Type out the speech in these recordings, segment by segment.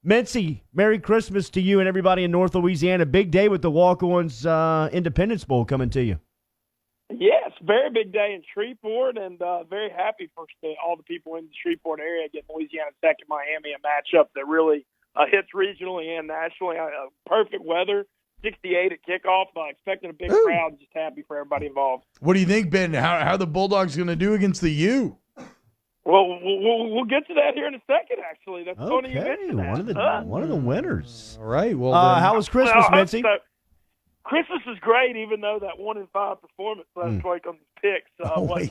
Mintzy, Merry Christmas to you and everybody in North Louisiana. Big day with the Walk-Ons Independence Bowl coming to you. Yes, very big day in Shreveport, and very happy for all the people in the Shreveport area getting Louisiana Tech and Miami, a matchup that really hits regionally and nationally. Perfect weather, 68 at kickoff. Expecting a big crowd, just happy for everybody involved. What do you think, Ben? How are the Bulldogs going to do against the U? Well, we'll get to that here in a second, actually. That's funny you mentioned that. One of the winners. All right. Well, how was Christmas, Mintzy? Christmas is great, even though that 1-5 performance last week on the picks.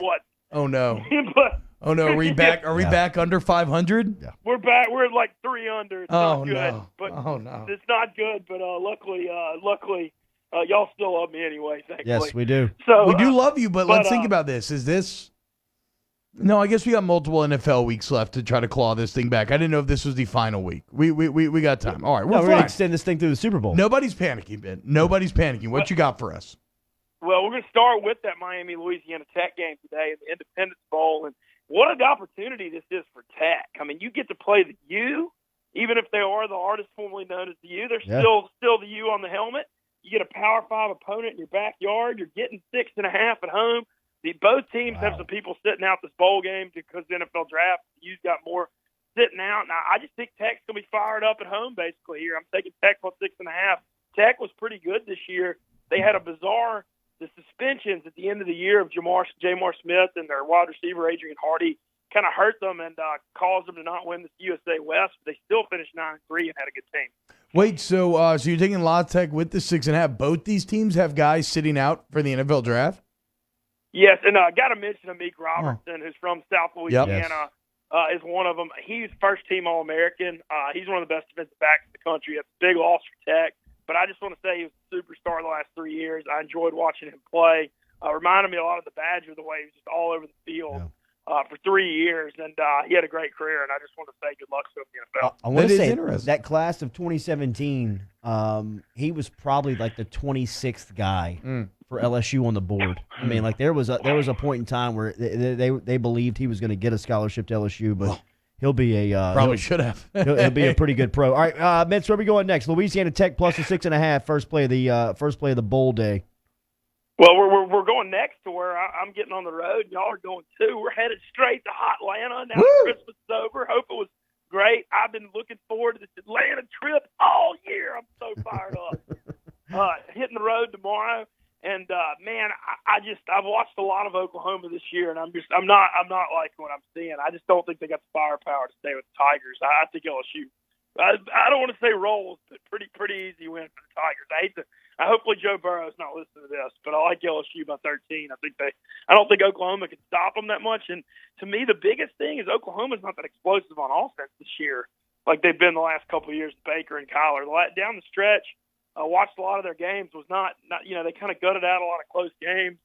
What? Oh no! But, oh no! Are we back? Are we back under 500? Yeah. We're back. We're at like 3 under. It's not good, no! But no! It's not good. But luckily, y'all still love me anyway. Thankfully. Yes, we do. So we do love you, but let's think about this. Is this? No, I guess we got multiple NFL weeks left to try to claw this thing back. I didn't know if this was the final week. We got time. All right, we're going to extend this thing through the Super Bowl. Nobody's panicking, Ben. Nobody's panicking. What you got for us? Well, we're going to start with that Miami-Louisiana Tech game today in the Independence Bowl, and what an opportunity this is for Tech. I mean, you get to play the U, even if they are the artist formerly known as the U. They're still the U on the helmet. You get a Power 5 opponent in your backyard. You're getting 6.5 at home. Both teams have some people sitting out this bowl game because the NFL draft, U's got more sitting out. Now, I just think Tech's going to be fired up at home basically here. I'm taking Tech plus 6.5. Tech was pretty good this year. They had the suspensions at the end of the year of Jamar Smith and their wide receiver Adrian Hardy kind of hurt them and caused them to not win the USA West. But they still finished 9-3 and had a good team. Wait, so you're taking La Tech with the 6.5. Both these teams have guys sitting out for the NFL draft? Yes, and I got to mention Amik Robertson, who's from South Louisiana, is one of them. He's first-team All-American. He's one of the best defensive backs in the country. It's a big loss for Tech, but I just want to say he was a superstar the last 3 years. I enjoyed watching him play. Reminded me a lot of the Badger, the way he was just all over the field for 3 years, and he had a great career, and I just want to say good luck to him in the NFL. I want to say that class of 2017, he was probably like the 26th guy for LSU on the board. I mean, like there was a point in time where they believed he was going to get a scholarship to LSU, but he'll be a probably should have. he'll be a pretty good pro. All right, Mintz, where are we going next? Louisiana Tech plus the 6.5. First play of the bowl day. Well, we're going next to where I'm getting on the road. Y'all are going too. We're headed straight to Atlanta. Now Christmas is over. Hope it was great. I've been looking forward to this Atlanta trip all year. I'm so fired up. Hitting the road tomorrow. And man, I've watched a lot of Oklahoma this year, and I'm not liking what I'm seeing. I just don't think they got the firepower to stay with the Tigers. I think LSU. I don't want to say rolls, but pretty easy win for the Tigers. Hopefully Joe Burrow's not listening to this, but I like LSU by 13. I don't think Oklahoma can stop them that much. And to me, the biggest thing is Oklahoma's not that explosive on offense this year, like they've been the last couple of years with Baker and Kyler. Down the stretch. Watched a lot of their games. Was not they kind of gutted out a lot of close games.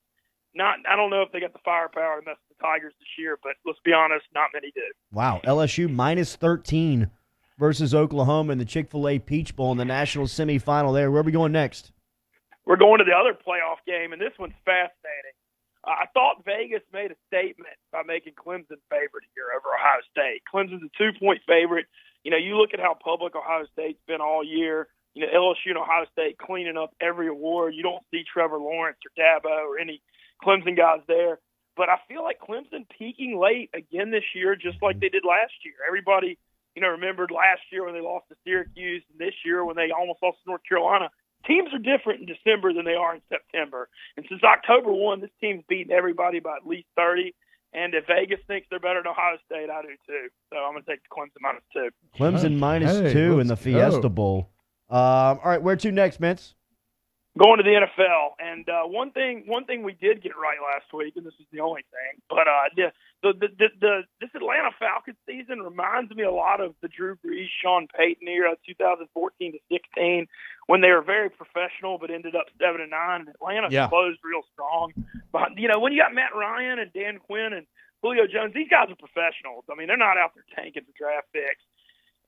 I don't know if they got the firepower to mess with the Tigers this year, but let's be honest, not many did. Wow, LSU minus 13 versus Oklahoma in the Chick-fil-A Peach Bowl in the national semifinal. There, where are we going next? We're going to the other playoff game, and this one's fascinating. I thought Vegas made a statement by making Clemson favorite here over Ohio State. Clemson's a 2-point favorite. You look at how public Ohio State's been all year. LSU and Ohio State cleaning up every award. You don't see Trevor Lawrence or Dabo or any Clemson guys there. But I feel like Clemson peaking late again this year, just like they did last year. Everybody, remembered last year when they lost to Syracuse and this year when they almost lost to North Carolina. Teams are different in December than they are in September. And since October 1, this team's beaten everybody by at least 30. And if Vegas thinks they're better than Ohio State, I do too. So I'm going to take the Clemson minus 2. Clemson minus 2 in the Fiesta Bowl. All right, where to next, Mintz? Going to the NFL, and one thing we did get right last week, and this is the only thing, but this Atlanta Falcons season reminds me a lot of the Drew Brees, Sean Payton era, 2014 to 16, when they were very professional but ended up 7-9, and Atlanta closed real strong. But when you got Matt Ryan and Dan Quinn and Julio Jones, these guys are professionals. I mean, they're not out there tanking for draft picks.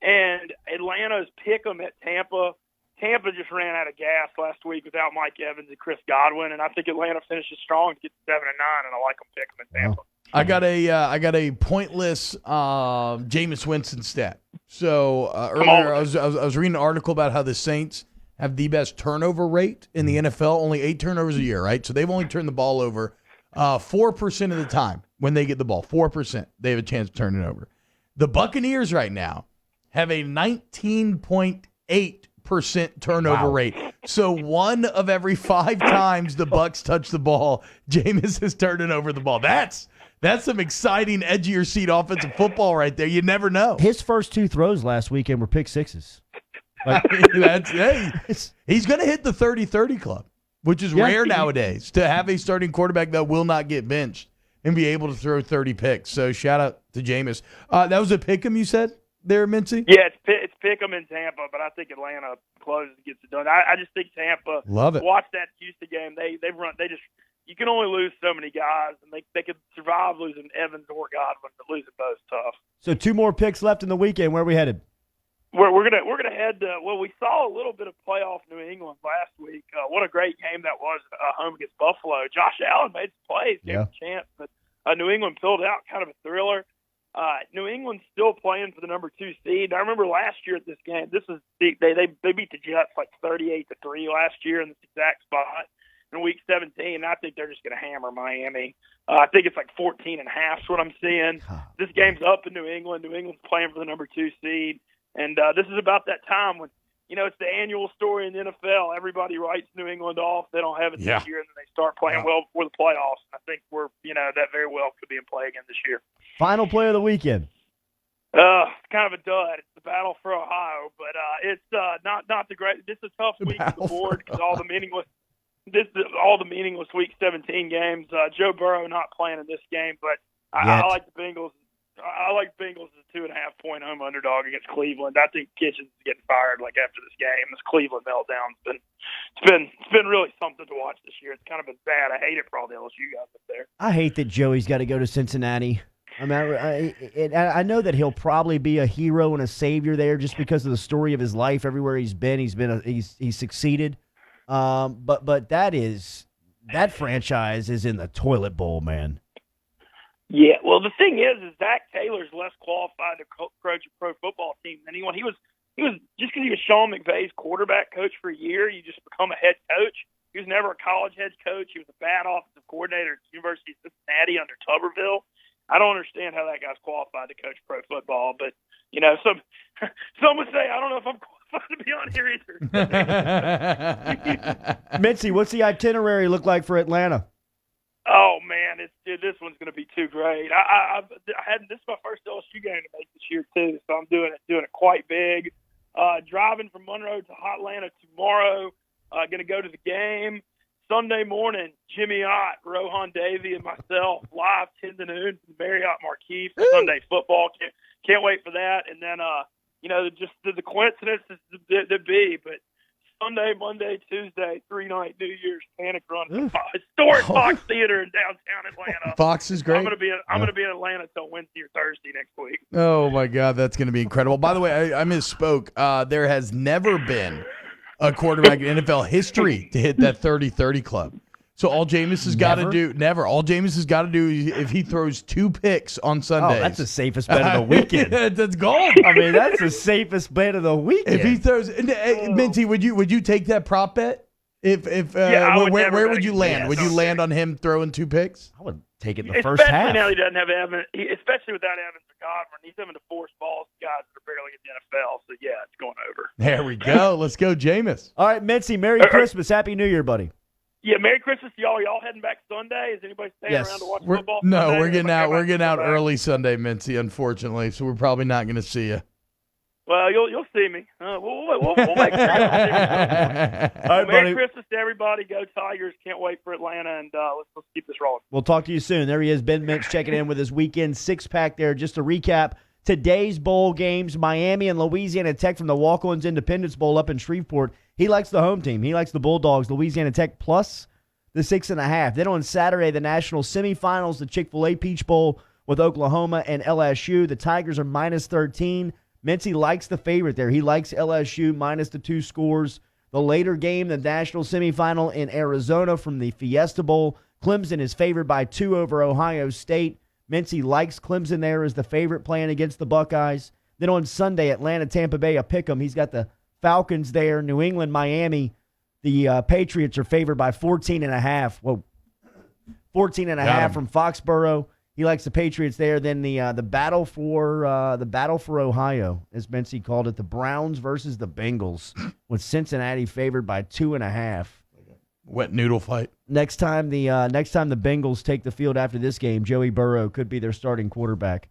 And Atlanta's pick 'em at Tampa. Tampa just ran out of gas last week without Mike Evans and Chris Godwin, and I think Atlanta finishes strong to get to 7-9, and I like them pick 'em in Tampa. I got a pointless Jameis Winston stat. So earlier I was reading an article about how the Saints have the best turnover rate in the NFL, only 8 turnovers a year, right? So they've only turned the ball over 4% of the time when they get the ball. 4%, they have a chance of turning it over. The Buccaneers right now have a 19.8% turnover rate. So 1 of every 5 times the Bucs touch the ball, Jameis is turning over the ball. That's some exciting edge of your seat offensive football right there. You never know. His first 2 throws last weekend were pick sixes. Like, he's going to hit the 30-30 club, which is rare nowadays to have a starting quarterback that will not get benched and be able to throw 30 picks. So shout out to Jameis. That was a pick'em you said there, Mincy? Yeah, it's pick'em in Tampa, but I think Atlanta closes and gets it done. I just think Tampa. Love it. Watch that Houston game. You can only lose so many guys, and they could survive losing Evans or Godwin, but losing both tough. So 2 more picks left in the weekend. Where are we headed? We're gonna head to, we saw a little bit of playoff New England last week. What a great game that was home against Buffalo. Josh Allen made some plays, gave him a chance, but New England pulled out, kind of a thriller. New England's still playing for the number 2 seed. I remember last year at this game, they beat the Jets like 38-3 last year in this exact spot in week 17. I think they're just going to hammer Miami. I think it's like 14.5 is what I'm seeing. This game's up in New England. New England's playing for the number 2 seed. And this is about that time when, it's the annual story in the NFL. Everybody writes New England off. They don't have it this year, and then they start playing well for the playoffs. I think that very well could be in play again this year. Final play of the weekend. It's kind of a dud. It's the battle for Ohio, but it's not the great. This is a tough week on the board because all the meaningless Week 17 games. Joe Burrow not playing in this game, but I like the Bengals. I like Bengals as a 2.5-point home underdog against Cleveland. I think Kitchens is getting fired after this game. This Cleveland meltdown's been really something to watch this year. It's kind of been bad. I hate it for all the LSU guys up there. I hate that Joey's got to go to Cincinnati. I mean, I know that he'll probably be a hero and a savior there just because of the story of his life. Everywhere he's been, he's succeeded. But that franchise is in the toilet bowl, man. Yeah, well, the thing is Zach Taylor's less qualified to coach a pro football team than anyone. He was just because he was Sean McVay's quarterback coach for a year, you just become a head coach. He was never a college head coach. He was a bad offensive coordinator at the University of Cincinnati under Tuberville. I don't understand how that guy's qualified to coach pro football, but some would say I don't know if I'm qualified to be on here either. Mitzi, what's the itinerary look like for Atlanta? Oh man, this one's going to be too great. This is my first LSU game to make this year too, so I'm doing it quite big. Driving from Monroe to Hotlanta tomorrow. Going to go to the game Sunday morning. Jimmy Ott, Rohan Davey, and myself live 10 to noon from the Marriott Marquis for Sunday football. Can't wait for that. And then just the coincidences to be, but. Sunday, Monday, Tuesday, 3-night New Year's Panic Run at the historic Fox Theater in downtown Atlanta. Fox is great. I'm going to be in Atlanta until Wednesday or Thursday next week. Oh my God, that's going to be incredible. By the way, I misspoke. There has never been a quarterback in NFL history to hit that 30-30 club. So all Jameis has got to do, All Jameis has got to do if he throws 2 picks on Sundays. Oh, that's the safest bet of the weekend. That's gold. I mean, that's the safest bet of the weekend. If he throws, Minty, would you take that prop bet? Where would you land? Yeah, would you land on him throwing 2 picks? I would take it in the first half. Especially now he doesn't have Evans. Especially without Evans or Godwin, he's having to force balls to guys that are barely in the NFL. So yeah, it's going over. There we go. Let's go, Jameis. All right, Mitzi, Merry Christmas, Happy New Year, buddy. Yeah, Merry Christmas to y'all. Y'all heading back Sunday? Is anybody staying around to watch football? No, Sunday? we're getting out. We're getting out early Sunday, Mincy. Unfortunately, so we're probably not going to see you. Well, you'll see me. We'll make that. All right, Merry Christmas to everybody. Go Tigers. Can't wait for Atlanta, and let's keep this rolling. We'll talk to you soon. There he is, Ben Mintz, checking in with his weekend 6-pack there. Just to recap today's bowl games, Miami and Louisiana Tech from the Walk-Ons Independence Bowl up in Shreveport. He likes the home team. He likes the Bulldogs, Louisiana Tech, plus the 6.5. Then on Saturday, the national semifinals, the Chick-fil-A Peach Bowl with Oklahoma and LSU. The Tigers are minus 13. Mincy likes the favorite there. He likes LSU minus the 2 scores. The later game, the national semifinal in Arizona from the Fiesta Bowl. Clemson is favored by 2 over Ohio State. Mintz likes Clemson there as the favorite playing against the Buckeyes. Then on Sunday, Atlanta, Tampa Bay, a pick 'em. He's got the Falcons there. New England, Miami. The Patriots are favored by 14.5. Whoa, 14.5 from Foxborough. He likes the Patriots there. Then the battle for Ohio, as Mintz called it, the Browns versus the Bengals, with Cincinnati favored by 2.5. Wet noodle fight. Next time the Bengals take the field after this game, Joey Burrow could be their starting quarterback.